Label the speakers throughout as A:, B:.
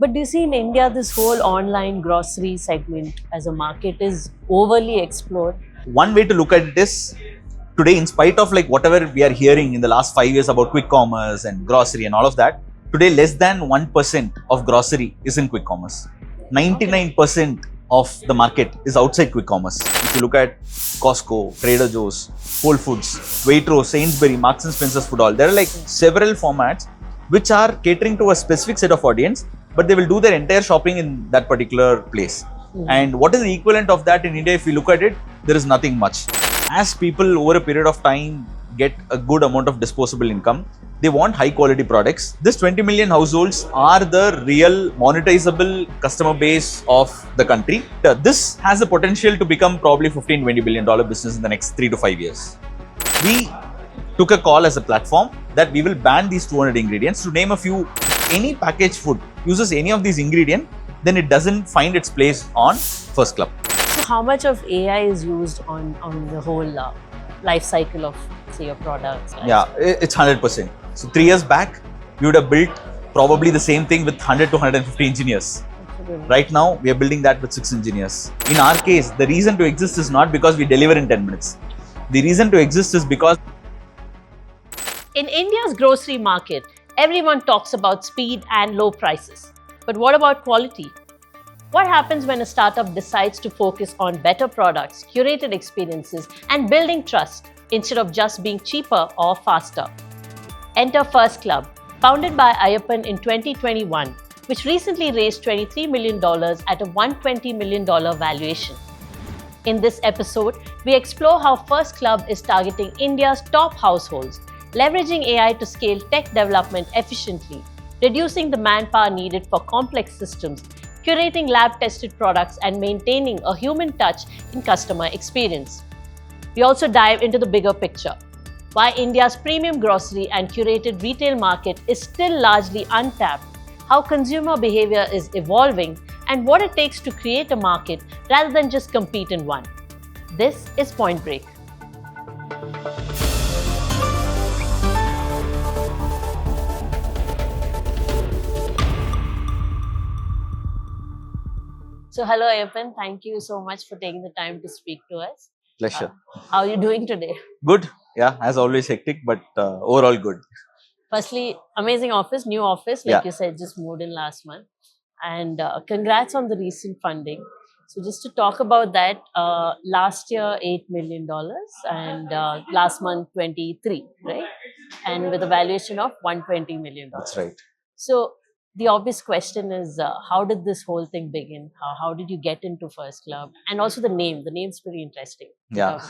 A: But do you see in India, this whole online grocery segment as a market is overly explored?
B: One way to look at it is today, in spite of like whatever we are hearing in the last 5 years about quick commerce and grocery and all of that, today less than 1% of grocery is in quick commerce. 99% of the market is outside quick commerce. If you look at Costco, Trader Joe's, Whole Foods, Waitrose, Sainsbury, Marks and Spencer's Food Hall, there are like several formats which are catering to a specific set of audience, but they will do their entire shopping in that particular place. And what is the equivalent of that in India? If you look at it, there is nothing much. As people over a period of time get a good amount of disposable income, they want high quality products. This 20 million households are the real monetizable customer base of the country. This has the potential to become probably $15-20 billion business in the next 3 to 5 years. We took a call as a platform that we will ban these 200 ingredients. To name a few, any packaged food uses any of these ingredients, then it doesn't find its place on FirstClub.
A: So how much of AI is used on the whole life cycle of, say, your products? Right?
B: Yeah, it's 100%. So 3 years back, we would have built probably the same thing with 100 to 150 engineers.
A: Absolutely.
B: Right now, we are building that with 6 engineers. In our case, the reason to exist is not because we deliver in 10 minutes. The reason to exist is because
A: In India's grocery market, everyone talks about speed and low prices. But what about quality? What happens when a startup decides to focus on better products, curated experiences, and building trust instead of just being cheaper or faster? Enter FirstClub, founded by Ayappan in 2021, which recently raised $23 million at a $120 million valuation. In this episode, we explore how FirstClub is targeting India's top households, leveraging AI to scale tech development efficiently, reducing the manpower needed for complex systems, curating lab-tested products, and maintaining a human touch in customer experience. We also dive into the bigger picture: why India's premium grocery and curated retail market is still largely untapped, how consumer behavior is evolving, and what it takes to create a market rather than just compete in one. This is Point Break. So hello Ayappan, thank you so much for taking the time to speak to us.
B: pleasure.
A: How are you doing today?
B: Good. Yeah, as always hectic, but overall good.
A: Firstly, amazing office, new office, like
B: Yeah.
A: you said, just moved in last month. And congrats on the recent funding. So just to talk about that, last year $8 million and last month 23, right? And with a valuation of $120 million.
B: That's right.
A: So the obvious question is, how did this whole thing begin? How did you get into FirstClub? And also the name. The name's pretty interesting.
B: Yeah.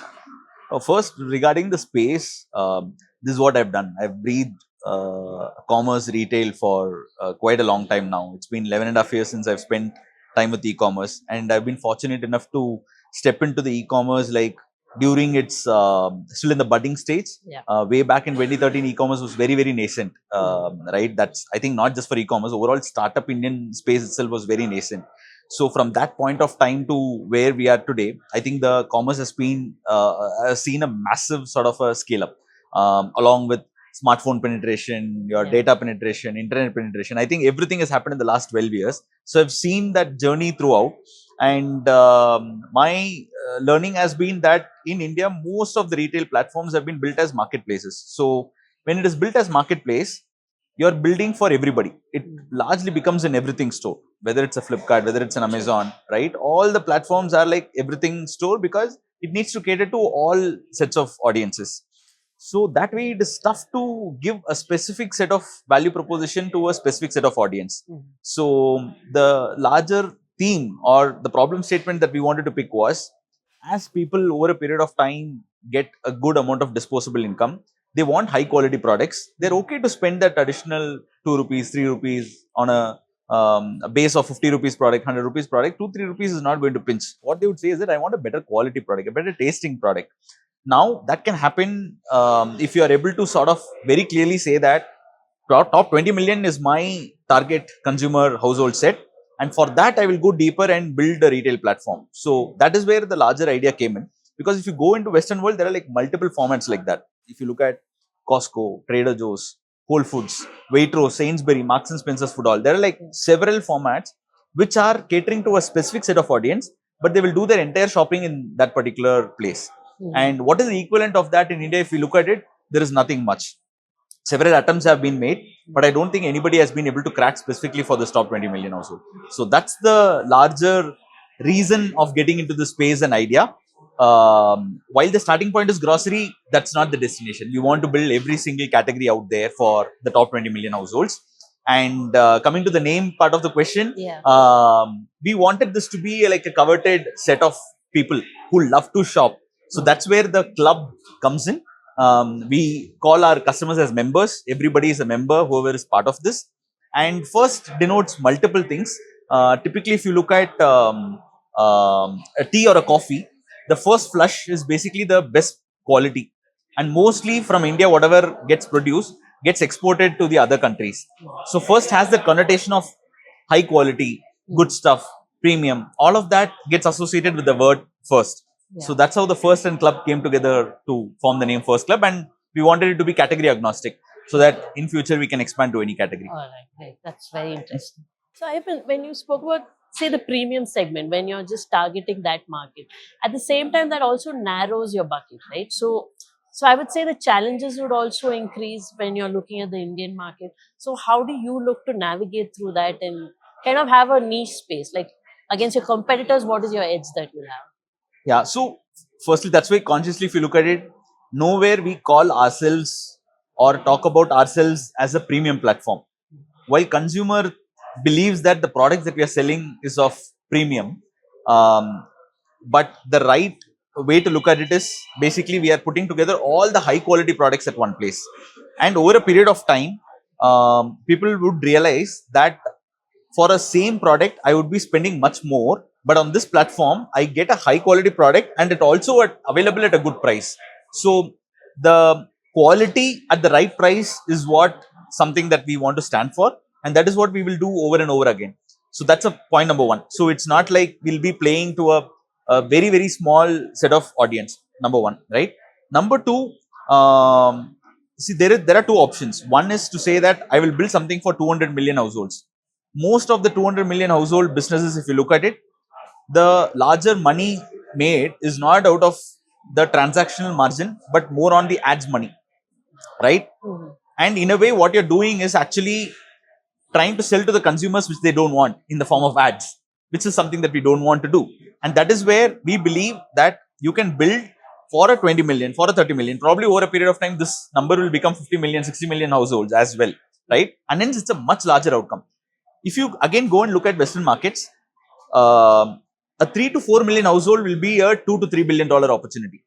B: First, regarding the space, this is what I've done. I've breathed commerce retail for quite a long time now. It's been 11 and a half years since I've spent time with e-commerce, and I've been fortunate enough to step into the e-commerce like during its still in the budding stage.
A: Yeah.
B: Way back in 2013, e-commerce was very, very nascent. Right? That's, I think, not just for e-commerce. Overall, startup Indian space itself was very nascent. So from that point of time to where we are today, I think the commerce has been has seen a massive sort of a scale up, along with smartphone penetration, your data penetration, internet penetration. I think everything has happened in the last 12 years. So I've seen that journey throughout. And my learning has been that in India, most of the retail platforms have been built as marketplaces. So when it is built as marketplace, you're building for everybody. It largely becomes an everything store, whether it's a Flipkart, whether it's an Amazon, right? All the platforms are like everything store because it needs to cater to all sets of audiences. So that way it is tough to give a specific set of value proposition to a specific set of audience. So the larger theme or the problem statement that we wanted to pick was, as people over a period of time get a good amount of disposable income, they want high quality products. They're okay to spend that additional 2 rupees, 3 rupees on a base of 50 rupees product, 100 rupees product. 2-3 rupees is not going to pinch. What they would say is that I want a better quality product, a better tasting product. Now that can happen if you are able to sort of very clearly say that top 20 million is my target consumer household set. And for that, I will go deeper and build a retail platform. So that is where the larger idea came in. Because if you go into Western world, there are like multiple formats like that. If you look at Costco, Trader Joe's, Whole Foods, Waitrose, Sainsbury, Marks and Spencer's Food Hall. There are like several formats which are catering to a specific set of audience, but they will do their entire shopping in that particular place. And what is the equivalent of that in India? If you look at it, there is nothing much. Several attempts have been made, but I don't think anybody has been able to crack specifically for the top 20 million household. So that's the larger reason of getting into the space and idea. While the starting point is grocery, that's not the destination. We want to build every single category out there for the top 20 million households. And coming to the name part of the question, we wanted this to be like a coveted set of people who love to shop. So that's where the club comes in. We call our customers as members. Everybody is a member, whoever is part of this. And first denotes multiple things. Typically, if you look at a tea or a coffee, the first flush is basically the best quality. And mostly from India, whatever gets produced gets exported to the other countries. So first has the connotation of high quality, good stuff, premium. All of that gets associated with the word first. So that's how the First and Club came together to form the name FirstClub, and we wanted it to be category agnostic so that in future we can expand to any category.
A: All right, great. That's very interesting. So, Ayappan, when you spoke about, say, the premium segment, when you're just targeting that market, at the same time, that also narrows your bucket, right? So I would say the challenges would also increase when you're looking at the Indian market. So, how do you look to navigate through that and kind of have a niche space? Like against your competitors, what is your edge that you have?
B: Yeah, so firstly, that's why consciously, if you look at it, nowhere we call ourselves or talk about ourselves as a premium platform. While consumer believes that the products that we are selling is of premium, but the right way to look at it is basically we are putting together all the high quality products at one place. And over a period of time, people would realize that for a same product, I would be spending much more. But on this platform, I get a high quality product and it also available at a good price. So the quality at the right price is what something that we want to stand for. And that is what we will do over and over again. So that's a point number one. So it's not like we'll be playing to a very, very small set of audience. Number one, right? Number two, see, there are two options. One is to say that I will build something for 200 million households. Most of the 200 million household businesses, if you look at it, the larger money made is not out of the transactional margin, but more on the ads money, right? And in a way, what you're doing is actually trying to sell to the consumers which they don't want in the form of ads, which is something that we don't want to do. And that is where we believe that you can build for a 20 million, for a 30 million, probably over a period of time, this number will become 50 million, 60 million households as well, right? And hence it's a much larger outcome. If you again go and look at Western markets, a 3 to 4 million household will be a $2 to $3 billion opportunity.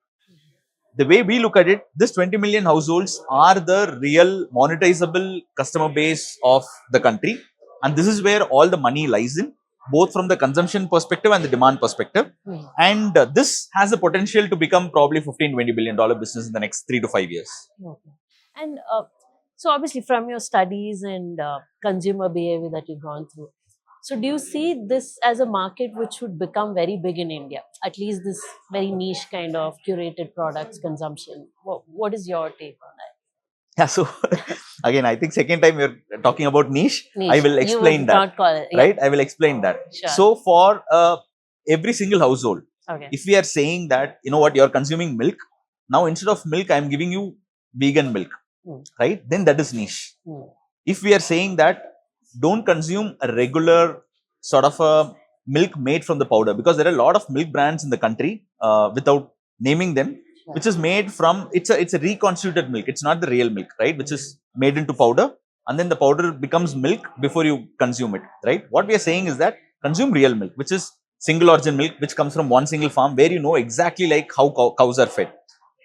B: The way we look at it, this 20 million households are the real monetizable customer base of the country. And this is where all the money lies in, both from the consumption perspective and the demand perspective. And this has the potential to become probably $15 to $20 billion business in the next 3 to 5 years.
A: Okay. And so obviously from your studies and consumer behavior that you've gone through, so do you see this as a market which would become very big in India? At least this very niche kind of curated products consumption. What is your take on that?
B: Yeah, so again, I think second time you're talking about niche.
A: Niche.
B: I will explain
A: You would
B: that.
A: not call it,
B: Right? I will explain that.
A: Sure.
B: So for every single household,
A: Okay.
B: if we are saying that, you know what, you're consuming milk, now instead of milk, I'm giving you vegan milk, right? Then that is niche. If we are saying that don't consume a regular sort of a milk made from the powder, because there are a lot of milk brands in the country without naming them, which is made from, it's a reconstituted milk. It's not the real milk, right? Which is made into powder, and then the powder becomes milk before you consume it, right? What we are saying is that consume real milk, which is single origin milk, which comes from one single farm, where you know exactly like how cows are fed.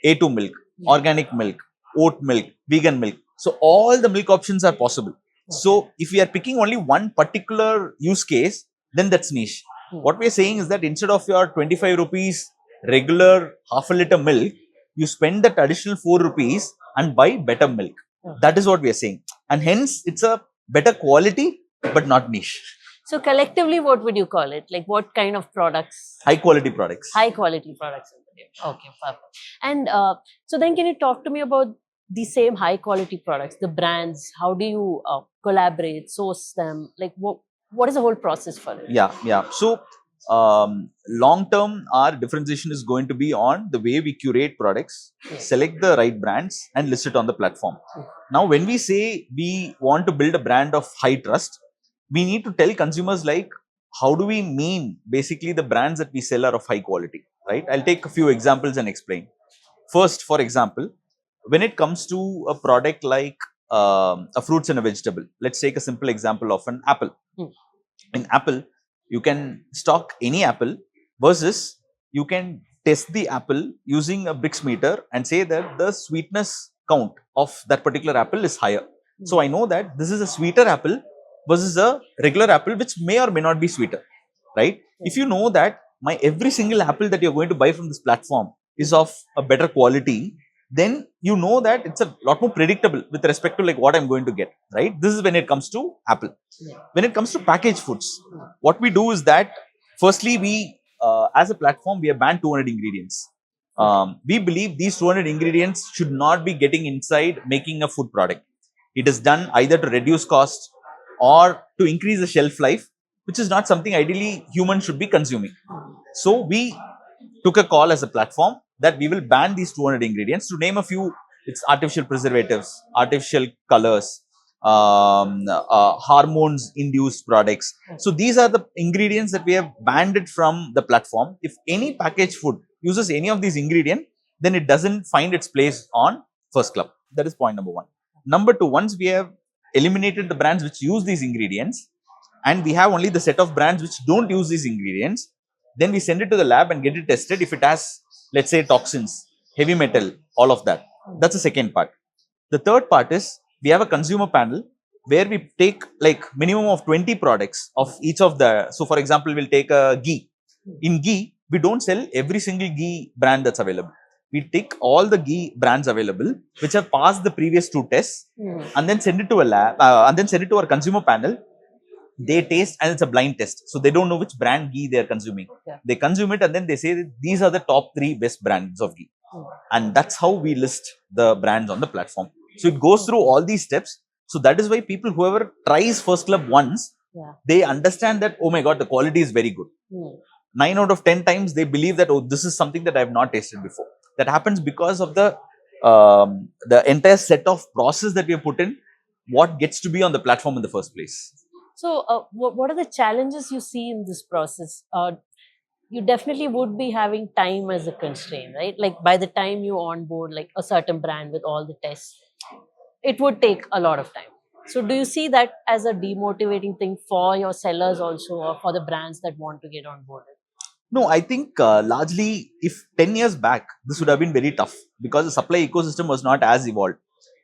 B: A2 milk, organic milk, oat milk, vegan milk. So all the milk options are possible. So if we are picking only one particular use case, then that's niche. What we are saying is that instead of your 25 rupees regular half a liter milk, you spend that additional 4 rupees and buy better milk. That is what we are saying. And hence it's a better quality, but not niche.
A: So collectively, what would you call it? Like what kind of products?
B: High quality products.
A: High quality products. Okay, perfect. And so then can you talk to me about these same high quality products, the brands, how do you collaborate, source them? Like what is the whole process for it?
B: Yeah. So long term, our differentiation is going to be on the way we curate products, select the right brands, and list it on the platform. Now, when we say we want to build a brand of high trust, we need to tell consumers like how do we mean basically the brands that we sell are of high quality, right? I'll take a few examples and explain. First, for example, when it comes to a product like a fruits and a vegetable, let's take a simple example of an apple. In apple, you can stock any apple versus you can test the apple using a brix meter and say that the sweetness count of that particular apple is higher. So I know that this is a sweeter apple versus a regular apple which may or may not be sweeter, right? If you know that my every single apple that you're going to buy from this platform is of a better quality, then you know that it's a lot more predictable with respect to like what I'm going to get, right? This is when it comes to apple. When it comes to packaged foods, what we do is that firstly we as a platform we have banned 200 ingredients. We believe these 200 ingredients should not be getting inside making a food product. It is done either to reduce cost or to increase the shelf life, which is not something ideally humans should be consuming. So we took a call as a platform that we will ban these 200 ingredients. To name a few, it's artificial preservatives, artificial colors, hormones induced products. So these are the ingredients that we have banned it from the platform. If any packaged food uses any of these ingredients, then it doesn't find its place on FirstClub. That is point number one. Number two, once we have eliminated the brands which use these ingredients and we have only the set of brands which don't use these ingredients, then we send it to the lab and get it tested if it has, let's say, toxins, heavy metal, all of that. That's the second part. The third part is we have a consumer panel where we take like minimum of 20 products of each of the, so for example, we'll take a ghee. In ghee, we don't sell every single ghee brand that's available. We take all the ghee brands available which have passed the previous two tests and then send it to a lab and then send it to our consumer panel. They taste and it's a blind test. So they don't know which brand ghee they are consuming. They consume it and then they say that these are the top 3 best brands of ghee. And that's how we list the brands on the platform. So it goes through all these steps. So that is why people, whoever tries FirstClub once, they understand that, oh my God, the quality is very good. 9 out of 10 times they believe that, oh, this is something that I have not tasted before. That happens because of the entire set of process that we have put in, what gets to be on the platform in the first place.
A: So, what are the challenges you see in this process? You definitely would be having time as a constraint, right? Like by the time you onboard like a certain brand with all the tests, it would take a lot of time. So, do you see that as a demotivating thing for your sellers also, or for the brands that want to get onboarded?
B: No, I think largely, if 10 years back, this would have been very tough because the supply ecosystem was not as evolved.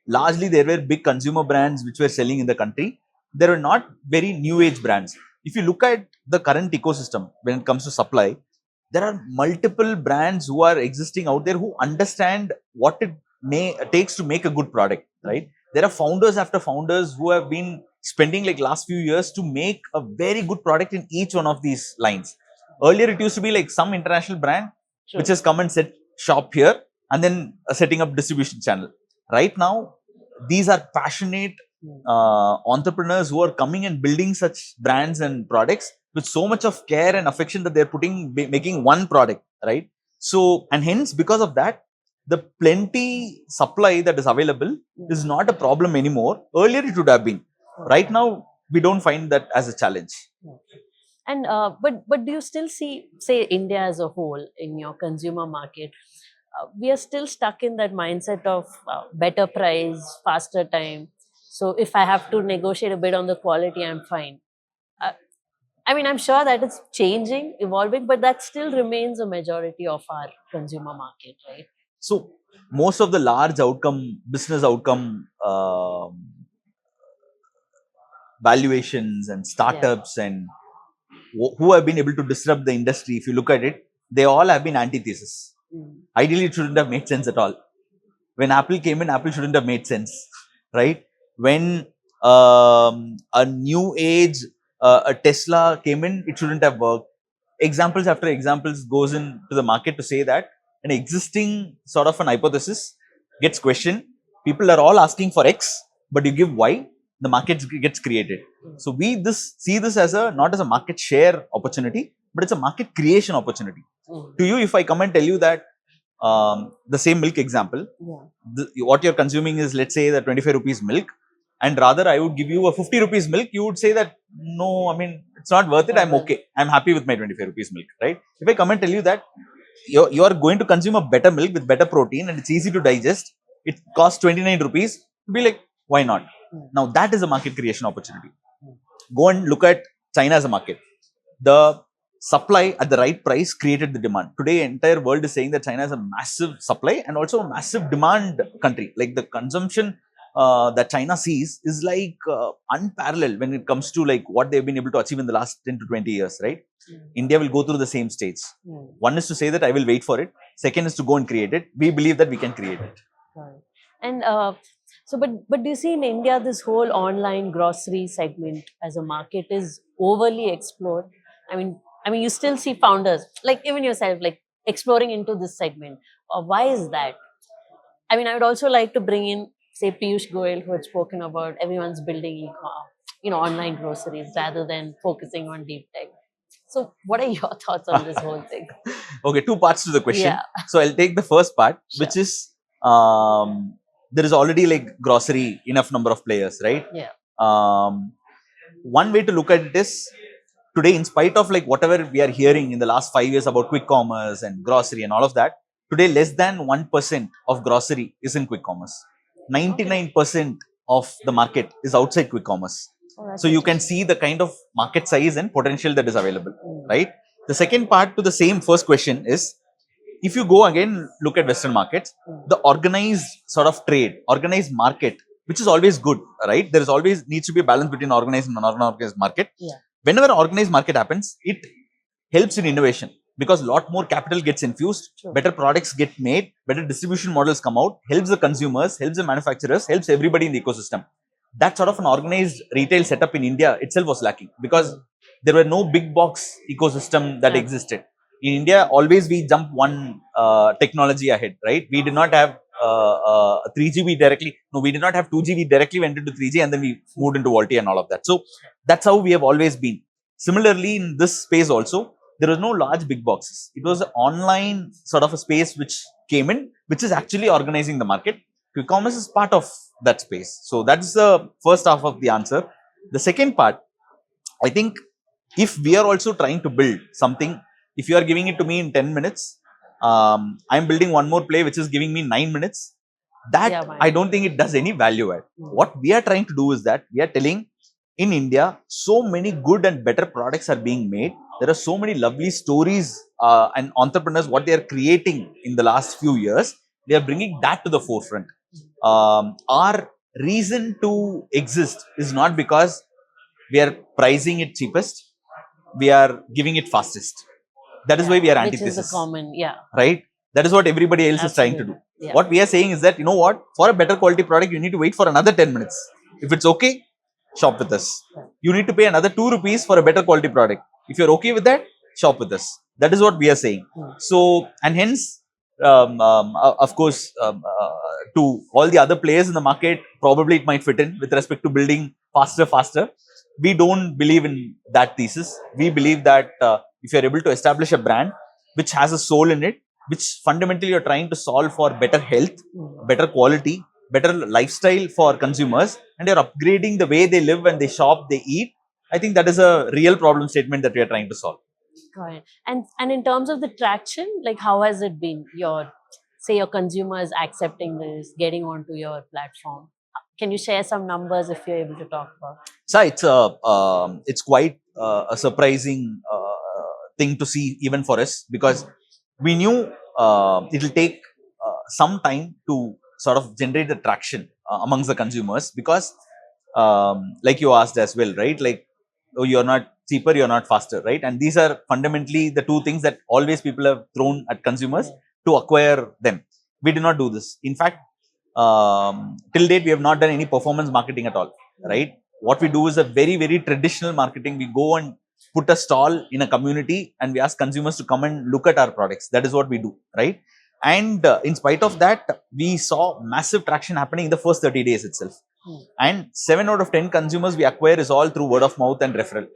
B: Largely, there were big consumer brands which were selling in the country. There were not very new age brands. If you look at the current ecosystem when it comes to supply, there are multiple brands who are existing out there who understand what it takes to make a good product, right? There are founders after founders who have been spending like last few years to make a very good product in each one of these lines. Earlier, it used to be like some international brand which has come and set shop here and then setting up distribution channel. Right now, these are passionate entrepreneurs who are coming and building such brands and products with so much of care and affection that they're making one product, right? So, and hence, because of that, the plenty supply that is available is not a problem anymore. Earlier, it would have been. Right now, we don't find that as a challenge.
A: And but do you still see, say, India as a whole in your consumer market? We are still stuck in that mindset of better price, faster time. So if I have to negotiate a bit on the quality, I'm fine. I mean, I'm sure that it's changing, evolving, but that still remains a majority of our consumer market, right?
B: So most of the large business outcome valuations and startups and who have been able to disrupt the industry, if you look at it, they all have been antithesis. Ideally, it shouldn't have made sense at all. When Apple came in, Apple shouldn't have made sense, right? When a new age, a Tesla came in, it shouldn't have worked. Examples after examples goes into the market to say that an existing sort of an hypothesis gets questioned People are all asking for X, but you give Y, the market gets created. So we see this as a not as a market share opportunity, but it's a market creation opportunity. To you, if I come and tell you that the same milk example, what you're consuming is, let's say, the 25 rupees milk, and rather I would give you a 50 rupees milk, you would say that, no, I mean, it's not worth it. I'm okay. I'm happy with my 25 rupees milk, right? If I come and tell you that you're going to consume a better milk with better protein and it's easy to digest, it costs 29 rupees, be like, why not? Now that is a market creation opportunity. Go and look at China as a market. The supply at the right price created the demand. Today, entire world is saying that China is a massive supply and also a massive demand country. Like the consumption that China sees is like unparalleled when it comes to like what they've been able to achieve in the last 10 to 20 years, right? India will go through the same stage. One is to say that I will wait for it. Second is to go and create it. We believe that we can create it.
A: Right. And but do you see in India this whole online grocery segment as a market is overly explored? I mean, you still see founders like even yourself like exploring into this segment. Why is that? I mean, I would also like to bring in, say, Piyush Goyal, who had spoken about everyone's building online groceries rather than focusing on deep tech. So, what are your thoughts on this whole thing?
B: Okay, two parts to the question.
A: Yeah.
B: So I'll take the first part,
A: Sure.
B: which is there is already like grocery enough number of players, right?
A: Yeah.
B: One way to look at it is today, in spite of like whatever we are hearing in the last 5 years about quick commerce and grocery and all of that, today less than 1% of grocery is in quick commerce. 99% of the market is outside quick commerce. So you can see the kind of market size and potential that is available, right? The second part to the same first question is, if you go again, look at Western markets, the organized sort of trade, organized market, which is always good, right? There is always needs to be a balance between organized and unorganized market. Yeah. Whenever an organized market happens, it helps in innovation because a lot more capital gets infused, better products get made, better distribution models come out, helps the consumers, helps the manufacturers, helps everybody in the ecosystem. That sort of an organized retail setup in India itself was lacking because there were no big box ecosystem that existed. In India, always we jump one technology ahead, right? We did not have 3G directly. No, we did not have 2G. We directly went into 3G and then we moved into VoLTE and all of that. So that's how we have always been. Similarly, in this space also, there was no large big boxes. It was an online sort of a space which came in, which is actually organizing the market. Quick commerce is part of that space. So that's the first half of the answer. The second part, I think if we are also trying to build something, if you are giving it to me in 10 minutes, I'm building one more play which is giving me 9 minutes. That I don't think it does any value add. What we are trying to do is that we are telling in India, so many good and better products are being made. There are so many lovely stories and entrepreneurs, what they are creating in the last few years, they are bringing that to the forefront. Our reason to exist is not because we are pricing it cheapest, we are giving it fastest. That is why we are antithesis.
A: Which is a common,
B: right? That is what everybody else is trying to do. Yeah. What we are saying is that, you know what, for a better quality product, you need to wait for another 10 minutes. If it's okay, shop with us. You need to pay another 2 rupees for a better quality product. If you're okay with that, shop with us. That is what we are saying. So, and hence, of course, to all the other players in the market, probably it might fit in with respect to building faster. We don't believe in that thesis. We believe that if you're able to establish a brand which has a soul in it, which fundamentally you're trying to solve for better health, better quality, better lifestyle for consumers, and you're upgrading the way they live and they shop, they eat, I think that is a real problem statement that we are trying to solve.
A: Got it. And in terms of the traction, like how has it been? Your consumers accepting this, getting onto your platform. Can you share some numbers if you're able to talk about?
B: So it's quite a surprising thing to see even for us, because we knew it will take some time to sort of generate the traction amongst the consumers, because like you asked as well, right? Like, oh, you're not cheaper, you're not faster, right? And these are fundamentally the two things that always people have thrown at consumers to acquire them. We did not do this. In fact, till date, we have not done any performance marketing at all, right? What we do is a very, very traditional marketing. We go and put a stall in a community and we ask consumers to come and look at our products. That is what we do, right? And in spite of that, we saw massive traction happening in the first 30 days itself. And 7 out of 10 consumers we acquire is all through word of mouth and referral.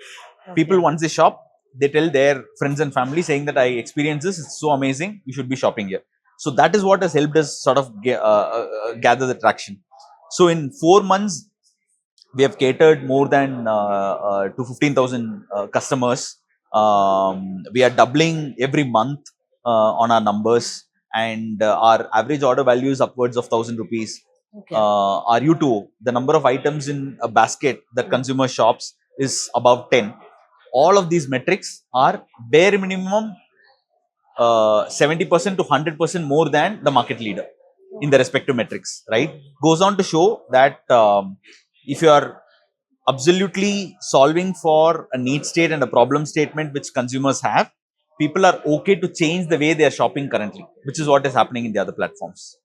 B: People, once they shop, they tell their friends and family saying that I experienced this, it's so amazing, you should be shopping here. So that is what has helped us sort of gather the traction. So in 4 months, we have catered more than to 15,000 customers. We are doubling every month on our numbers, and our average order value is upwards of 1,000 rupees. Our U2, the number of items in a basket that consumer shops is above 10. All of these metrics are bare minimum 70% to 100% more than the market leader in the respective metrics, right? Goes on to show that if you are absolutely solving for a need state and a problem statement which consumers have, people are okay to change the way they are shopping currently, which is what is happening in the other platforms.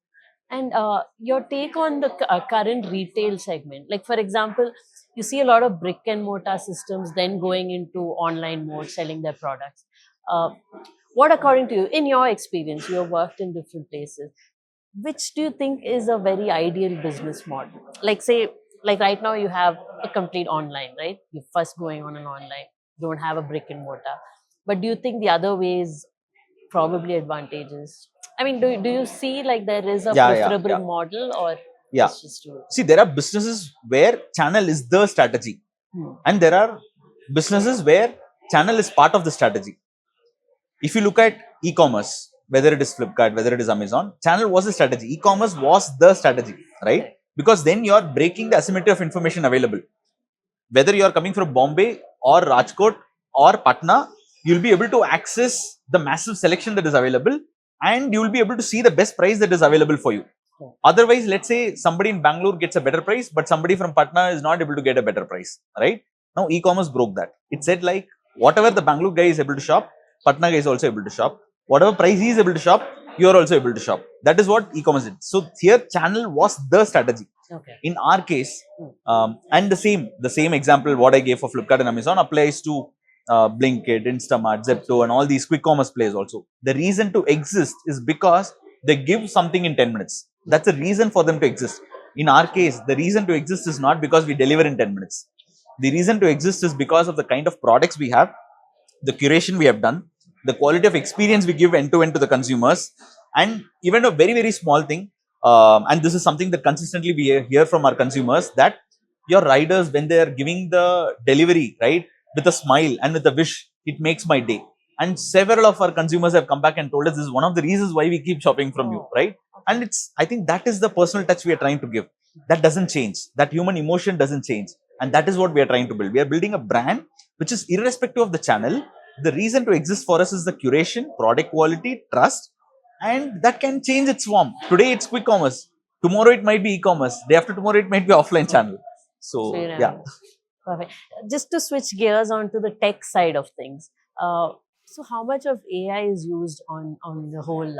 A: And your take on the current retail segment, like for example, you see a lot of brick and mortar systems then going into online mode, selling their products. Uh, what, according to you, in your experience, you have worked in different places, which do you think is a very ideal business model? Like, say, like right now you have a complete online, right? You're first going on an online, don't have a brick and mortar. But do you think the other way is probably advantageous? I mean, do you see like there is a preferable model, or it's just too...
B: See, there are businesses where channel is the strategy, and there are businesses where channel is part of the strategy. If you look at e-commerce, whether it is Flipkart, whether it is Amazon, channel was the strategy. E-commerce was the strategy, right? Because then you are breaking the asymmetry of information available. Whether you are coming from Bombay or Rajkot or Patna, you will be able to access the massive selection that is available, and you will be able to see the best price that is available for you. Otherwise, let's say somebody in Bangalore gets a better price, but somebody from Patna is not able to get a better price, right? Now, e-commerce broke that. It said like, whatever the Bangalore guy is able to shop, Patna guy is also able to shop. Whatever price he is able to shop, you are also able to shop. That is what e-commerce did. So here, channel was the strategy. In our case, and the same example what I gave for Flipkart and Amazon applies to Blinkit, Instamart, Zepto, and all these quick commerce players also. The reason to exist is because they give something in 10 minutes. That's the reason for them to exist. In our case, the reason to exist is not because we deliver in 10 minutes. The reason to exist is because of the kind of products we have, the curation we have done, the quality of experience we give end to end to the consumers, and even a very, very small thing. And this is something that consistently we hear from our consumers, that your riders, when they are giving the delivery, right, with a smile and with a wish, it makes my day. And several of our consumers have come back and told us this is one of the reasons why we keep shopping from you, right? And I think that is the personal touch we are trying to give. That doesn't change. That human emotion doesn't change. And that is what we are trying to build. We are building a brand which is irrespective of the channel. The reason to exist for us is the curation, product quality, trust, and that can change its form. Today it's quick commerce. Tomorrow it might be e-commerce. Day after tomorrow it might be offline channel. So, yeah.
A: Perfect. Just to switch gears onto the tech side of things. So how much of AI is used on the whole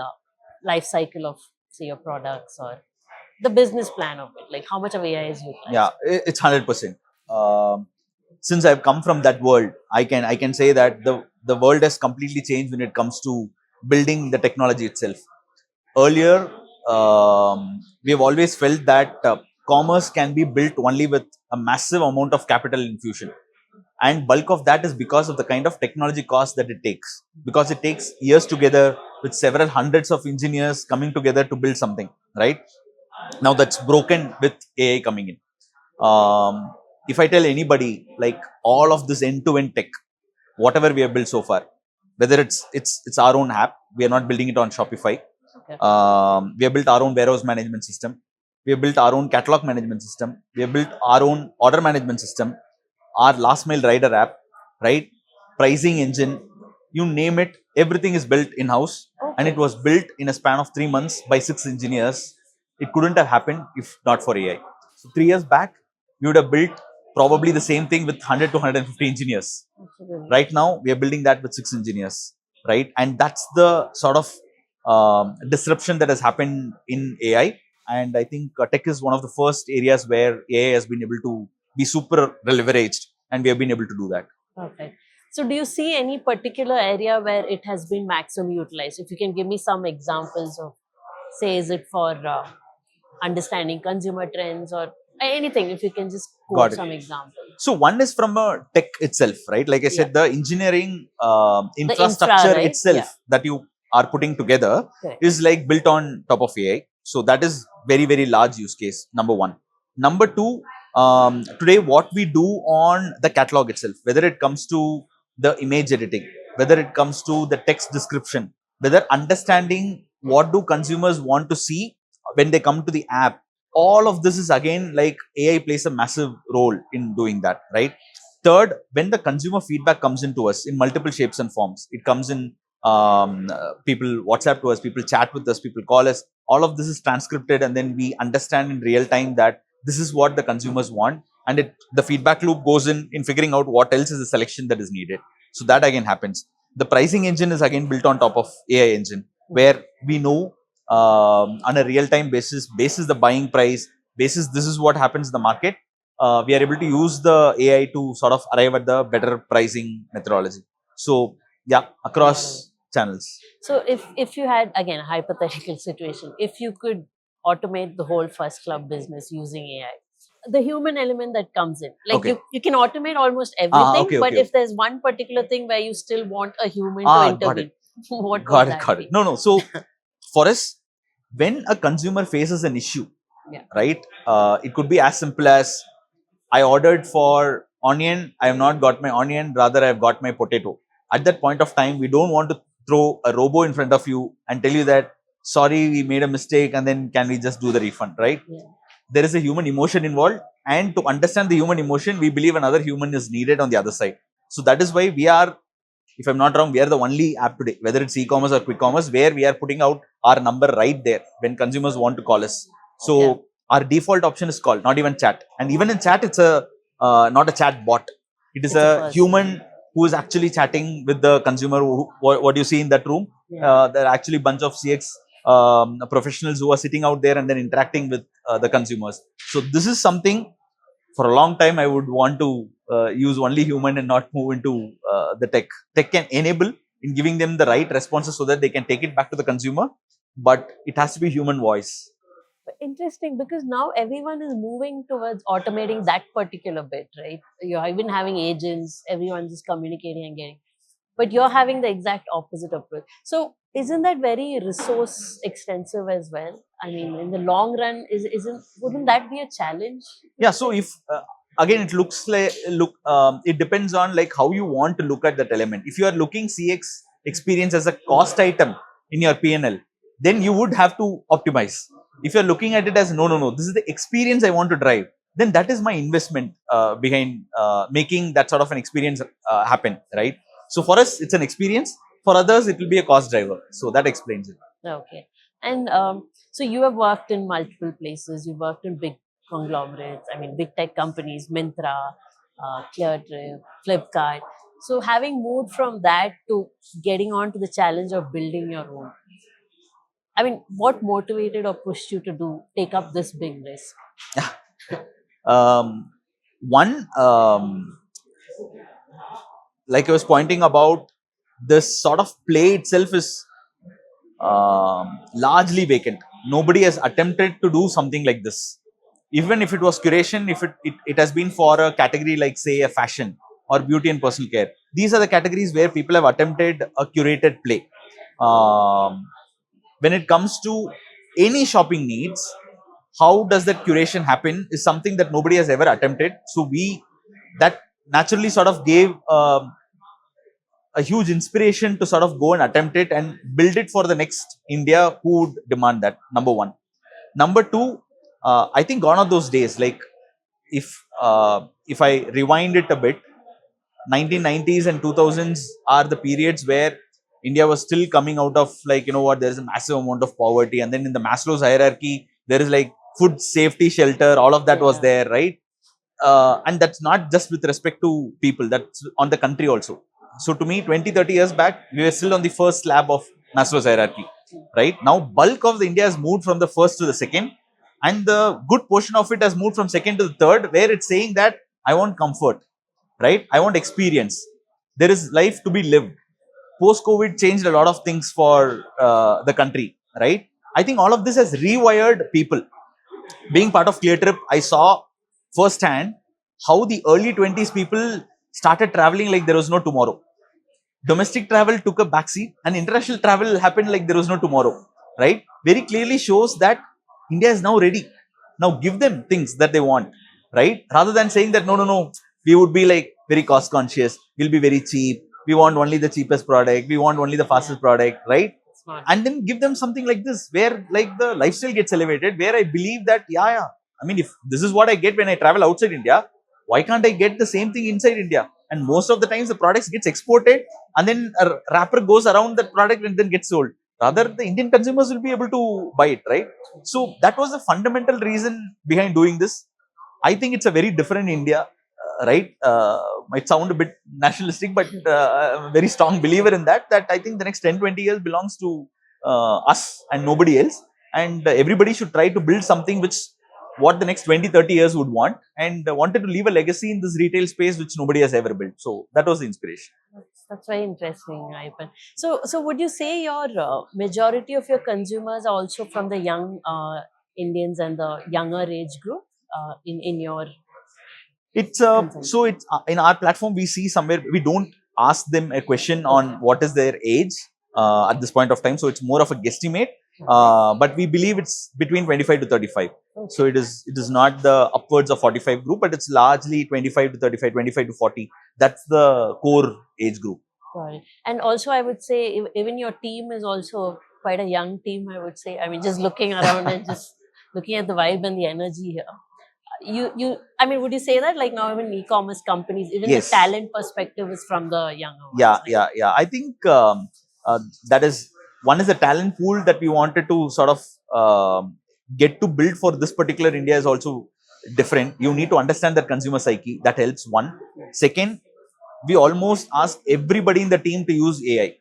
A: life cycle of, say, your products, or the business plan of it? Like, how much of AI is utilized?
B: Yeah, it's 100%. Since I've come from that world, I can say that the world has completely changed when it comes to building the technology itself. Earlier, we have always felt that commerce can be built only with a massive amount of capital infusion, and bulk of that is because of the kind of technology cost that it takes, because it takes years together with several hundreds of engineers coming together to build something, right? Now that's broken with AI coming in. If I tell anybody, like, all of this end-to-end tech, whatever we have built so far, whether it's our own app, we are not building it on Shopify. We have built our own warehouse management system. We have built our own catalog management system. We have built our own order management system, our last mile rider app, right? Pricing engine, you name it, everything is built in-house. And it was built in a span of 3 months by 6 engineers. It couldn't have happened if not for AI. So 3 years back, we would have built probably the same thing with 100 to 150 engineers. Right now, we are building that with 6 engineers, right? And that's the sort of disruption that has happened in AI. And I think tech is one of the first areas where AI has been able to be super leveraged, and we have been able to do that.
A: Perfect. So do you see any particular area where it has been maximum utilized? If you can give me some examples of, say, is it for understanding consumer trends or anything, if you can just quote
B: Got it.
A: some examples.
B: So one is from a tech itself, right? Like I said, the engineering infrastructure
A: right?
B: itself that you are putting together
A: Correct.
B: is like built on top of AI. So that is very, very large use case, number one. Number two, today what we do on the catalog itself, whether it comes to the image editing, whether it comes to the text description, whether understanding what do consumers want to see when they come to the app, all of this is again like AI plays a massive role in doing that, right? Third, when the consumer feedback comes into us in multiple shapes and forms, it comes in people WhatsApp to us, people chat with us, people call us. All of this is transcripted, and then we understand in real time that this is what the consumers want, and the feedback loop goes in figuring out what else is the selection that is needed. So that again happens. The pricing engine is again built on top of AI engine, where we know on a real-time basis the buying price, basis this is what happens in the market. We are able to use the AI to sort of arrive at the better pricing methodology. So yeah, across channels.
A: So if you had, again, a hypothetical situation, if you could automate the whole FirstClub business using AI, the human element that comes in, like
B: Okay.
A: you can automate almost everything,
B: okay,
A: but
B: okay.
A: if there's one particular thing where you still want a human to
B: Got
A: intervene,
B: it.
A: what
B: Got
A: would
B: it.
A: that
B: Got
A: be?
B: it. No. So for us, when a consumer faces an issue,
A: Yeah.
B: right? It could be as simple as I ordered for onion, I have not got my onion, rather I have got my potato. At that point of time, we don't want to throw a robo in front of you and tell you that, sorry, we made a mistake, and then can we just do the refund, right?
A: Yeah.
B: There is a human emotion involved, and to understand the human emotion, we believe another human is needed on the other side. So that is why we are, if I'm not wrong, we are the only app today, whether it's e-commerce or quick commerce, where we are putting out our number right there when consumers want to call us. So our default option is call, not even chat. And even in chat, it's a not a chat bot. It is
A: It's a
B: a
A: person.
B: human who is actually chatting with the consumer. What you see in that room, there are actually a bunch of CX professionals who are sitting out there and then interacting with the consumers. So this is something for a long time I would want to use only human and not move into the tech. Tech can enable in giving them the right responses so that they can take it back to the consumer, but it has to be human voice.
A: Interesting, because now everyone is moving towards automating that particular bit, right? You're even having agents, everyone's just communicating and getting, but you're having the exact opposite approach. So isn't that very resource extensive as well? I mean, in the long run, wouldn't that be a challenge?
B: Yeah. So if again, it looks like it depends on like how you want to look at that element. If you are looking CX experience as a cost item in your PNL, then you would have to optimize. If you're looking at it as no, this is the experience I want to drive, then that is my investment behind making that sort of an experience happen, right? So for us, it's an experience. For others, it will be a cost driver. So that explains it.
A: Okay. And so you have worked in multiple places. You worked in big conglomerates, I mean, big tech companies, Myntra, Curating, Flipkart. So having moved from that to getting on to the challenge of building your own, I mean, what motivated or pushed you to take up this big risk?
B: One, like I was pointing about, this sort of play itself is largely vacant. Nobody has attempted to do something like this. Even if it was curation, if it has been for a category like, say, a fashion or beauty and personal care. These are the categories where people have attempted a curated play. When it comes to any shopping needs, how does that curation happen is something that nobody has ever attempted. So that naturally sort of gave a huge inspiration to sort of go and attempt it and build it for the next India who would demand that. Number one. Number two, I think gone are those days. Like if I rewind it a bit, 1990s and 2000s are the periods where India was still coming out of, like, you know what, there is a massive amount of poverty, and then in the Maslow's hierarchy there is like food, safety, shelter, all of that was there, right? And that's not just with respect to people, that's on the country also. So to me, 20, 30 years back, we were still on the first slab of Maslow's hierarchy, right? Now bulk of the India has moved from the first to the second, and the good portion of it has moved from second to the third, where it's saying that I want comfort, right? I want experience. there is life to be lived. Post-COVID changed a lot of things for the country, right? I think all of this has rewired people. Being part of Cleartrip, I saw firsthand how the early 20s people started traveling like there was no tomorrow. Domestic travel took a backseat and international travel happened like there was no tomorrow, right? Very clearly shows that India is now ready. Now give them things that they want, right? Rather than saying that, no, no, no, we would be like very cost conscious, we'll be very cheap, we want only the cheapest product, we want only the fastest product, right?
A: Smart.
B: And then give them something like this where like the lifestyle gets elevated, where I believe that, yeah, I mean, if this is what I get when I travel outside India, why can't I get the same thing inside India? And most of the times the products gets exported and then a wrapper goes around that product and then gets sold. Rather, the Indian consumers will be able to buy it, right? So that was the fundamental reason behind doing this. I think it's a very different India, right? Might sound a bit nationalistic, but I'm a very strong believer in that. That I think the next 10, 20 years belongs to us and nobody else. And everybody should try to build something which what the next 20, 30 years would want, and wanted to leave a legacy in this retail space which nobody has ever built. So that was the inspiration.
A: That's very interesting, Ayappan. So would you say your majority of your consumers are also from the young Indians and the younger age group in your
B: It's so it's in our platform we see somewhere we don't ask them a question on what is their age at this point of time. So it's more of a guesstimate, but we believe it's between 25 to 35.
A: Okay.
B: So it is not the upwards of 45 group, but it's largely 25 to 35, 25 to 40. That's the core age group.
A: Got it. And also, I would say even your team is also quite a young team. I would say. I mean, just looking around and just looking at the vibe and the energy here. You I mean, would you say that like now even e-commerce companies, even
B: Yes.
A: the talent perspective is from the younger ones?
B: Yeah. I think that is one is the talent pool that we wanted to sort of get to build for this particular India is also different. You need to understand that consumer psyche. That helps. One. Second, we almost ask everybody in the team to use AI.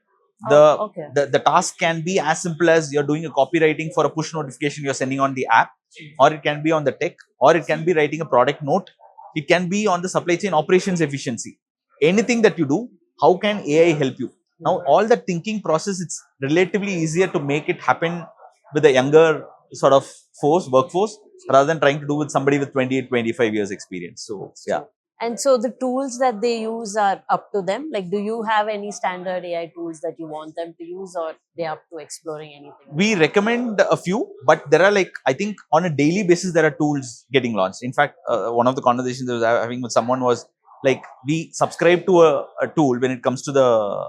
A: Okay.
B: The task can be as simple as you're doing a copywriting for a push notification you're sending on the app, or it can be on the tech, or it can be writing a product note, it can be on the supply chain operations efficiency. Anything that you do, how can AI help you? Now all that thinking process, it's relatively easier to make it happen with a younger sort of workforce, rather than trying to do with somebody with 20, 25 years experience. So yeah.
A: And so the tools that they use are up to them. Like, do you have any standard AI tools that you want them to use, or they're up to exploring anything?
B: We recommend a few, but there are like, I think on a daily basis, there are tools getting launched. In fact, one of the conversations I was having with someone was like, we subscribe to a tool when it comes to the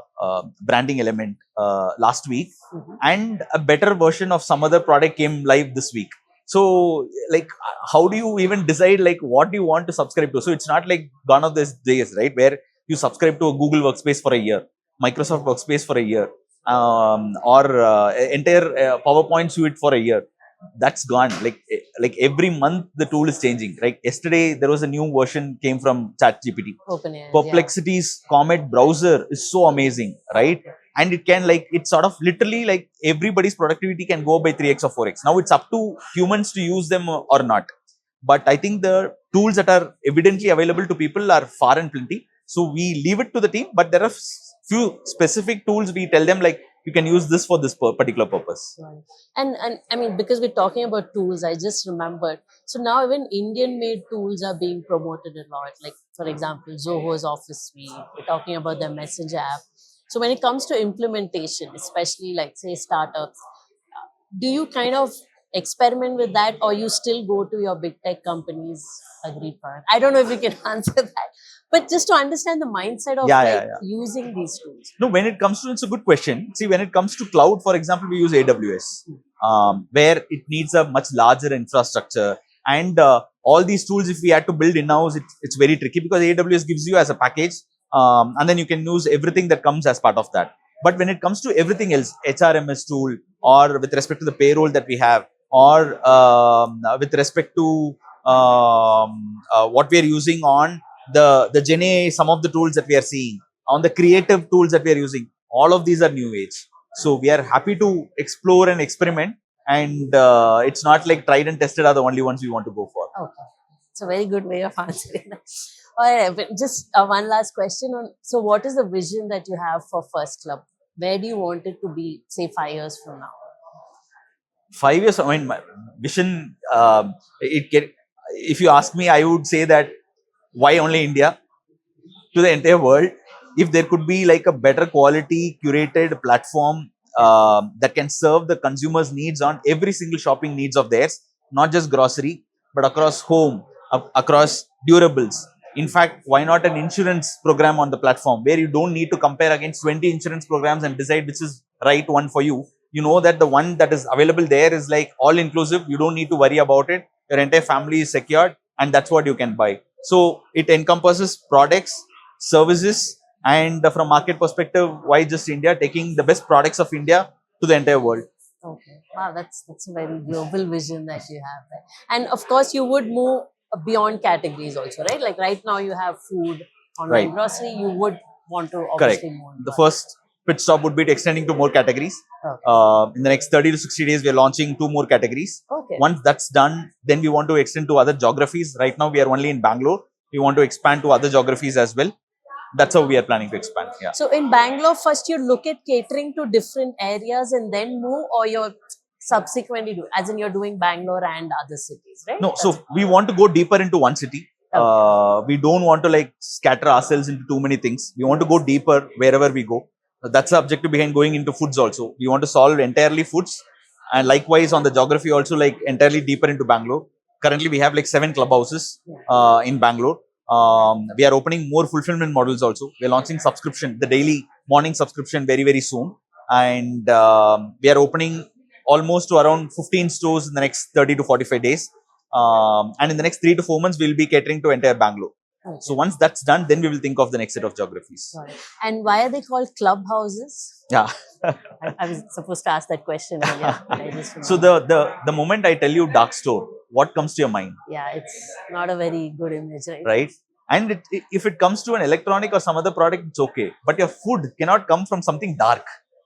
B: branding element last week, and a better version of some other product came live this week. So like, how do you even decide like what do you want to subscribe to? So it's not like gone of these days, right, where you subscribe to a Google Workspace for a year, Microsoft Workspace for a year, or entire PowerPoint suite for a year. That's gone. Like every month the tool is changing. Right? Yesterday there was a new version came from ChatGPT. Perplexity's Comet browser is so amazing, right? And it can like, it's sort of literally like everybody's productivity can go by 3x or 4x. Now it's up to humans to use them or not. But I think the tools that are evidently available to people are far and plenty. So we leave it to the team, but there are few specific tools we tell them like, you can use this for this particular purpose.
A: Right. And I mean, because we're talking about tools, I just remembered. So now even Indian-made tools are being promoted a lot. Like, for example, Zoho's Office Suite. We're talking about their Messenger app. So when it comes to implementation, especially like say startups, do you kind of experiment with that, or you still go to your big tech companies agreed product? I don't know if you can answer that, but just to understand the mindset of using these tools.
B: No, when it comes to, it's a good question. See, when it comes to cloud, for example, we use AWS, where it needs a much larger infrastructure. And all these tools, if we had to build in-house, it's very tricky, because AWS gives you as a package, and then you can use everything that comes as part of that. But when it comes to everything else, HRMS tool, or with respect to the payroll that we have, or with respect to what we are using on the Gen AI, some of the tools that we are seeing, on the creative tools that we are using, all of these are new age. So we are happy to explore and experiment, and it's not like tried and tested are the only ones we want to go for.
A: Okay. It's a very good way of answering that. All right, but just one last question on. So, what is the vision that you have for First Club? Where do you want it to be, say, 5 years from now?
B: 5 years, I mean, my vision, if you ask me, I would say that why only India to the entire world? If there could be like a better quality curated platform that can serve the consumers' needs on every single shopping needs of theirs, not just grocery, but across home, across durables. In fact, why not an insurance program on the platform where you don't need to compare against 20 insurance programs and decide which is right one for you? You know that the one that is available there is like all inclusive. You don't need to worry about it. Your entire family is secured, and that's what you can buy. So it encompasses products, services, and from market perspective, why just India? Taking the best products of India to the entire world.
A: Okay. Wow, that's a very global vision that you have there. And of course, you would move beyond categories also, right? Like right now, you have food, online
B: Right.
A: grocery. You would want to
B: Correct.
A: obviously move.
B: The first pit stop would be extending to more categories.
A: Okay.
B: In the next 30 to 60 days, we are launching 2 more categories.
A: Okay.
B: Once that's done, then we want to extend to other geographies. Right now, we are only in Bangalore. We want to expand to other geographies as well. That's how we are planning to expand. Yeah.
A: So in Bangalore, first you look at catering to different areas and then move, or you're subsequently do, as in you're doing Bangalore and other cities, right?
B: No, so we want to go deeper into one city.
A: Okay.
B: We don't want to like scatter ourselves into too many things. We want to go deeper wherever we go. That's the objective behind going into foods also. We want to solve entirely foods, and likewise on the geography also, like entirely deeper into Bangalore. Currently we have like 7 clubhouses in Bangalore. We are opening more fulfillment models also. We are launching subscription, the daily morning subscription very soon. And we are opening almost to around 15 stores in the next 30 to 45 days. And in the next 3 to 4 months, we will be catering to entire Bangalore.
A: Okay.
B: So once that's done, then we will think of the next set of geographies.
A: Got it. And why are they called clubhouses?
B: Yeah.
A: I was supposed to ask that question earlier. But I just
B: So the moment I tell you dark store, what comes to your mind?
A: yeah, it's not a very good image, right?
B: Right? And if it comes to an electronic or some other product, it's okay. But your food cannot come from something dark,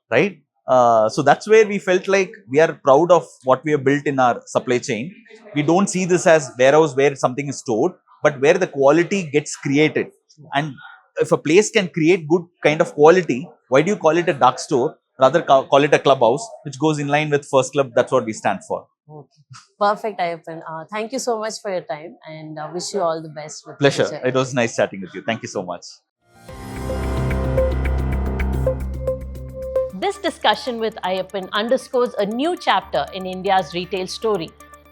B: right? So that's where we felt like we are proud of what we have built in our supply chain. We don't see this as warehouse where something is stored, but where the quality gets created. And if a place can create good kind of quality, why do you call it a dark store? Rather call it a clubhouse, which goes in line with FirstClub. That's what we stand for.
A: Okay. Perfect, Ayappan. Thank you so much for your time, and wish you all the best. With
B: Pleasure.
A: future.
B: It was nice chatting with you. Thank you so much.
A: This discussion with Ayappan underscores a new chapter in India's retail story,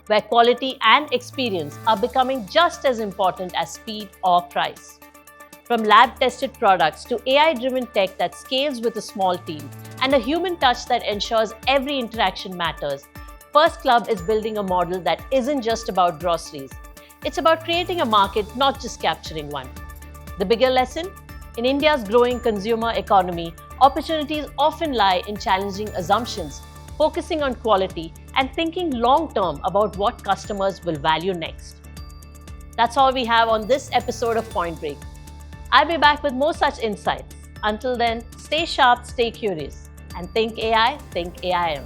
A: where quality and experience are becoming just as important as speed or price. From lab-tested products to AI-driven tech that scales with a small team and a human touch that ensures every interaction matters, FirstClub is building a model that isn't just about groceries. It's about creating a market, not just capturing one. The bigger lesson? In India's growing consumer economy, opportunities often lie in challenging assumptions, focusing on quality, and thinking long-term about what customers will value next. That's all we have on this episode of Point Break. I'll be back with more such insights. Until then, stay sharp, stay curious, and think AI, think AIM.